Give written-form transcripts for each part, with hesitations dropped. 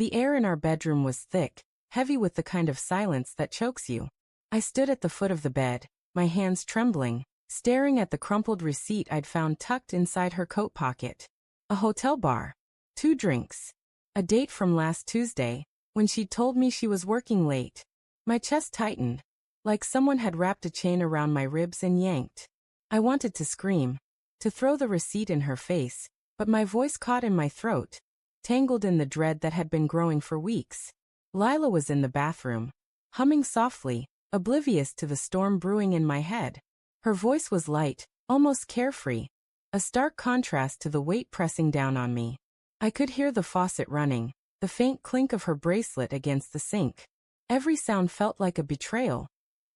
The air in our bedroom was thick, heavy with the kind of silence that chokes you. I stood at the foot of the bed, my hands trembling, staring at the crumpled receipt I'd found tucked inside her coat pocket. A hotel bar. 2 drinks. A date from last Tuesday, when she'd told me she was working late. My chest tightened, like someone had wrapped a chain around my ribs and yanked. I wanted to scream, to throw the receipt in her face, but my voice caught in my throat, tangled in the dread that had been growing for weeks. Lila was in the bathroom, humming softly, oblivious to the storm brewing in my head. Her voice was light, almost carefree, a stark contrast to the weight pressing down on me. I could hear the faucet running, the faint clink of her bracelet against the sink. Every sound felt like a betrayal,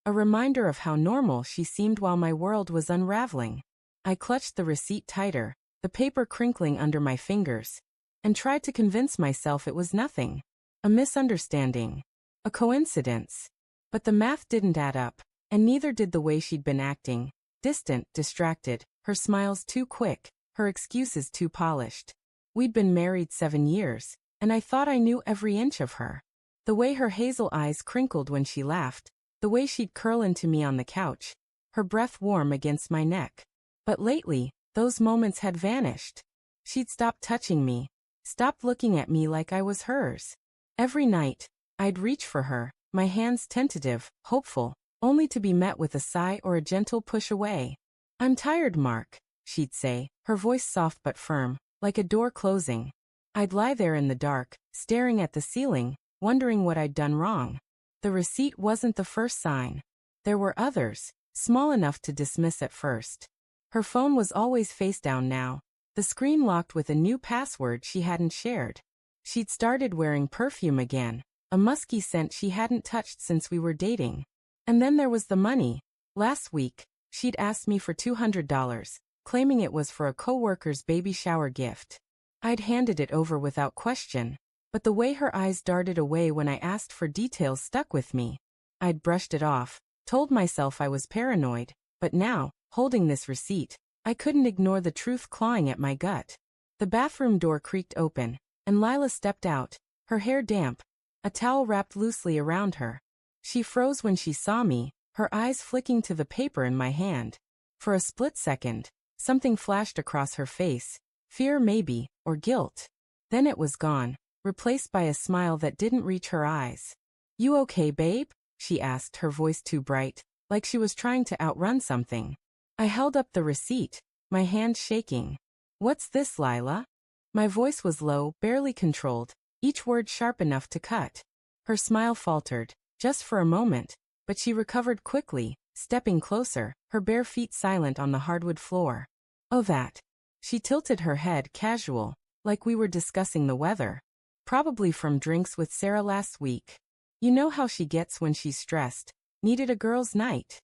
a reminder of how normal she seemed while my world was unraveling. I clutched the receipt tighter, the paper crinkling under my fingers, and tried to convince myself it was nothing. A misunderstanding. A coincidence. But the math didn't add up, and neither did the way she'd been acting. Distant, distracted, her smiles too quick, her excuses too polished. We'd been married 7 years, and I thought I knew every inch of her. The way her hazel eyes crinkled when she laughed, the way she'd curl into me on the couch, her breath warm against my neck. But lately, those moments had vanished. She'd stopped touching me, stopped looking at me like I was hers. Every night, I'd reach for her, my hands tentative, hopeful, only to be met with a sigh or a gentle push away. "I'm tired, Mark," she'd say, her voice soft but firm, like a door closing. I'd lie there in the dark, staring at the ceiling, wondering what I'd done wrong. The receipt wasn't the first sign. There were others, small enough to dismiss at first. Her phone was always face down now, the screen locked with a new password she hadn't shared. She'd started wearing perfume again, a musky scent she hadn't touched since we were dating. And then there was the money. Last week, she'd asked me for $200, claiming it was for a coworker's baby shower gift. I'd handed it over without question, but the way her eyes darted away when I asked for details stuck with me. I'd brushed it off, told myself I was paranoid, but now, holding this receipt, I couldn't ignore the truth clawing at my gut. The bathroom door creaked open, and Lila stepped out, her hair damp, a towel wrapped loosely around her. She froze when she saw me, her eyes flicking to the paper in my hand. For a split second, something flashed across her face, fear maybe, or guilt. Then it was gone, replaced by a smile that didn't reach her eyes. "You okay, babe?" she asked, her voice too bright, like she was trying to outrun something. I held up the receipt, my hands shaking. "What's this, Lila?" My voice was low, barely controlled, each word sharp enough to cut. Her smile faltered, just for a moment, but she recovered quickly, stepping closer, her bare feet silent on the hardwood floor. "Oh, that." She tilted her head, casual, like we were discussing the weather. "Probably from drinks with Sarah last week. You know how she gets when she's stressed. Needed a girl's night."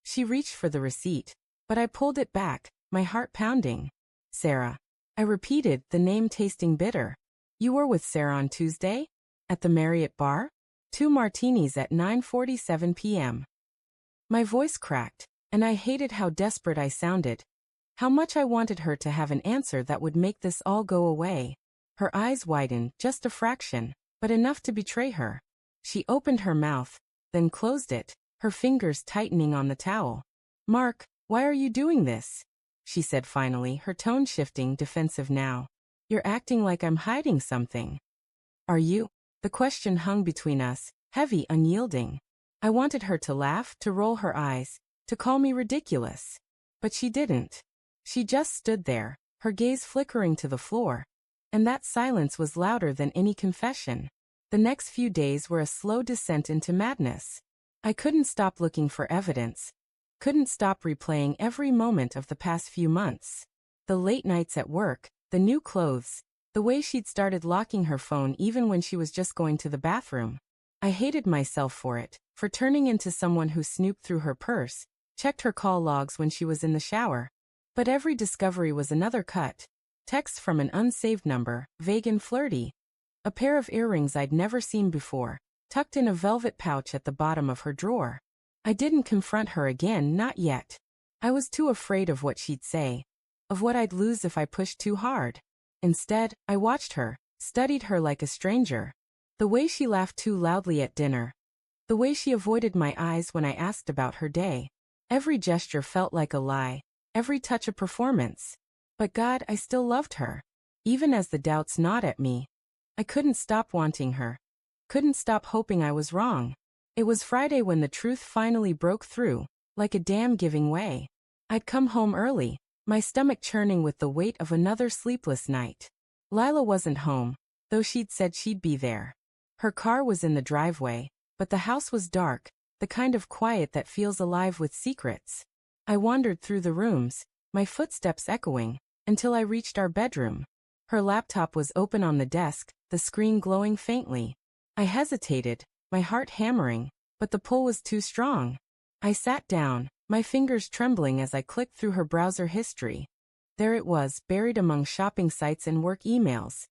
She reached for the receipt, but I pulled it back, my heart pounding. "Sarah." I repeated, the name tasting bitter. "You were with Sarah on Tuesday? At the Marriott bar? 2 martinis at 9:47 p.m. My voice cracked, and I hated how desperate I sounded. How much I wanted her to have an answer that would make this all go away. Her eyes widened, just a fraction, but enough to betray her. She opened her mouth, then closed it, her fingers tightening on the towel. "Mark, why are you doing this?" she said finally, her tone shifting, defensive now. "You're acting like I'm hiding something." "Are you?" The question hung between us, heavy, unyielding. I wanted her to laugh, to roll her eyes, to call me ridiculous. But she didn't. She just stood there, her gaze flickering to the floor. And that silence was louder than any confession. The next few days were a slow descent into madness. I couldn't stop looking for evidence. Couldn't stop replaying every moment of the past few months. The late nights at work, the new clothes, the way she'd started locking her phone even when she was just going to the bathroom. I hated myself for it, for turning into someone who snooped through her purse, checked her call logs when she was in the shower. But every discovery was another cut. Text from an unsaved number, vague and flirty. A pair of earrings I'd never seen before, tucked in a velvet pouch at the bottom of her drawer. I didn't confront her again, not yet. I was too afraid of what she'd say, of what I'd lose if I pushed too hard. Instead, I watched her, studied her like a stranger. The way she laughed too loudly at dinner. The way she avoided my eyes when I asked about her day. Every gesture felt like a lie, every touch a performance. But God, I still loved her. Even as the doubts gnawed at me. I couldn't stop wanting her. Couldn't stop hoping I was wrong. It was Friday when the truth finally broke through, like a dam giving way. I'd come home early, my stomach churning with the weight of another sleepless night. Lila wasn't home, though she'd said she'd be there. Her car was in the driveway, but the house was dark, the kind of quiet that feels alive with secrets. I wandered through the rooms, my footsteps echoing, until I reached our bedroom. Her laptop was open on the desk, the screen glowing faintly. I hesitated, my heart hammering, but the pull was too strong. I sat down, my fingers trembling as I clicked through her browser history. There it was, buried among shopping sites and work emails.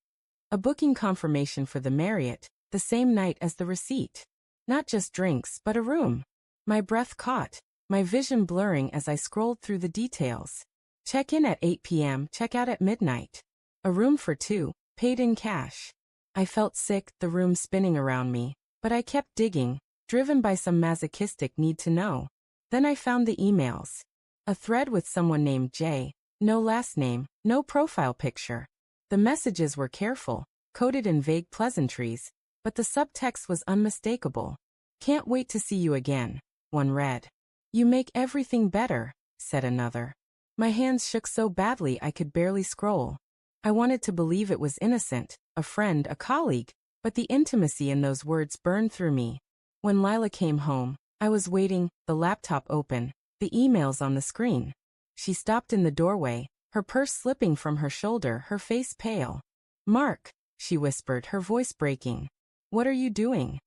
A booking confirmation for the Marriott, the same night as the receipt. Not just drinks, but a room. My breath caught, my vision blurring as I scrolled through the details. Check-in at 8 p.m., check-out at midnight. A room for two, paid in cash. I felt sick, the room spinning around me, but I kept digging, driven by some masochistic need to know. Then I found the emails. A thread with someone named Jay, no last name, no profile picture. The messages were careful, coded in vague pleasantries, but the subtext was unmistakable. Can't wait to see you again, one read. You make everything better, said another. My hands shook so badly I could barely scroll. I wanted to believe it was innocent, a friend, a colleague, but the intimacy in those words burned through me. When Lila came home, I was waiting, the laptop open, the emails on the screen. She stopped in the doorway, her purse slipping from her shoulder, her face pale. Mark, she whispered, her voice breaking. What are you doing?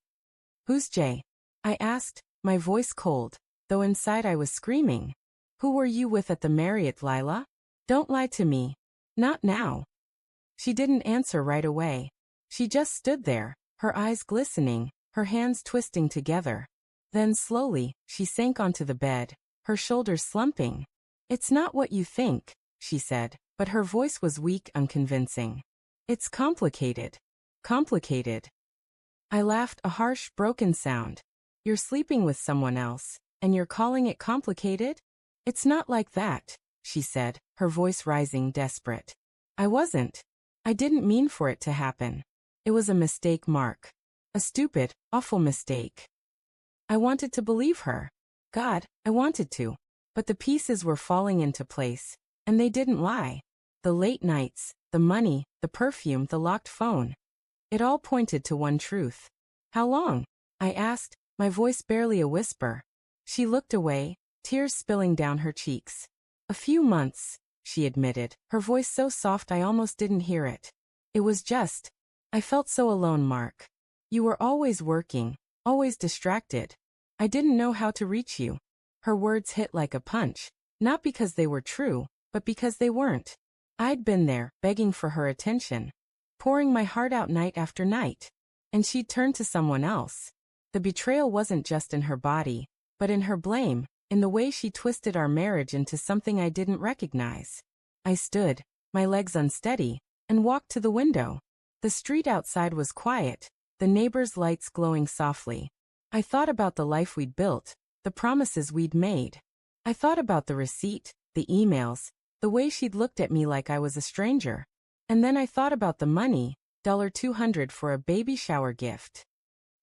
Who's Jay? I asked, my voice cold, though inside I was screaming. Who were you with at the Marriott, Lila? Don't lie to me. Not now. She didn't answer right away. She just stood there, her eyes glistening, her hands twisting together. Then slowly, she sank onto the bed, her shoulders slumping. It's not what you think, she said, but her voice was weak, unconvincing. It's complicated. Complicated. I laughed, a harsh, broken sound. You're sleeping with someone else, and you're calling it complicated? It's not like that, she said, her voice rising, desperate. I wasn't. I didn't mean for it to happen. It was a mistake, Mark. A stupid, awful mistake. I wanted to believe her. God, I wanted to. But the pieces were falling into place, and they didn't lie. The late nights, the money, the perfume, the locked phone. It all pointed to one truth. How long? I asked, my voice barely a whisper. She looked away, tears spilling down her cheeks. A few months, she admitted, her voice so soft I almost didn't hear it. It was just, I felt so alone, Mark. You were always working, always distracted. I didn't know how to reach you. Her words hit like a punch, not because they were true, but because they weren't. I'd been there, begging for her attention, pouring my heart out night after night. And she'd turned to someone else. The betrayal wasn't just in her body, but in her blame, in the way she twisted our marriage into something I didn't recognize. I stood, my legs unsteady, and walked to the window. The street outside was quiet, the neighbors' lights glowing softly. I thought about the life we'd built, the promises we'd made. I thought about the receipt, the emails, the way she'd looked at me like I was a stranger. And then I thought about the money, $200 for a baby shower gift.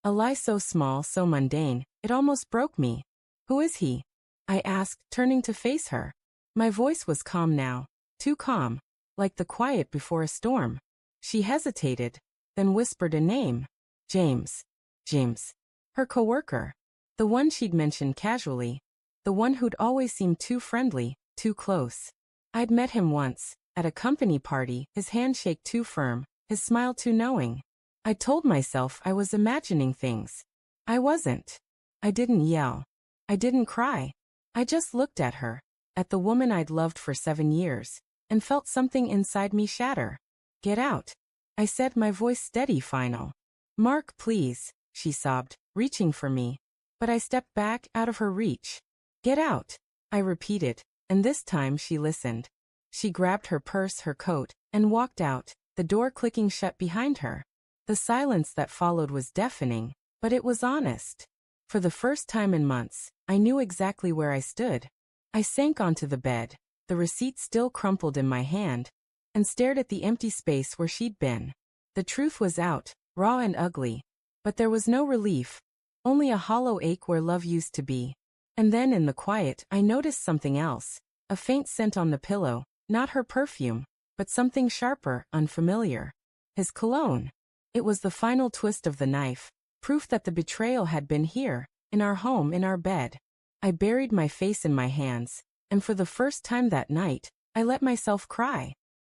A lie so small, so mundane, it almost broke me. Who is he? I asked, turning to face her. My voice was calm now, too calm, like the quiet before a storm. She hesitated, then whispered a name. James. James. Her coworker. The one she'd mentioned casually. The one who'd always seemed too friendly, too close. I'd met him once, at a company party, his handshake too firm, his smile too knowing. I told myself I was imagining things. I wasn't. I didn't yell. I didn't cry. I just looked at her, at the woman I'd loved for 7 years, and felt something inside me shatter. Get out. I said, my voice steady, final. Mark, please, she sobbed, reaching for me. But I stepped back, out of her reach. Get out, I repeated, and this time she listened. She grabbed her purse, her coat, and walked out, the door clicking shut behind her. The silence that followed was deafening, but it was honest. For the first time in months, I knew exactly where I stood. I sank onto the bed, the receipt still crumpled in my hand, and stared at the empty space where she'd been. The truth was out, raw and ugly. But there was no relief, only a hollow ache where love used to be. And then in the quiet, I noticed something else. A faint scent on the pillow, not her perfume, but something sharper, unfamiliar. His cologne. It was the final twist of the knife, proof that the betrayal had been here, in our home, in our bed. I buried my face in my hands, and for the first time that night, I let myself cry.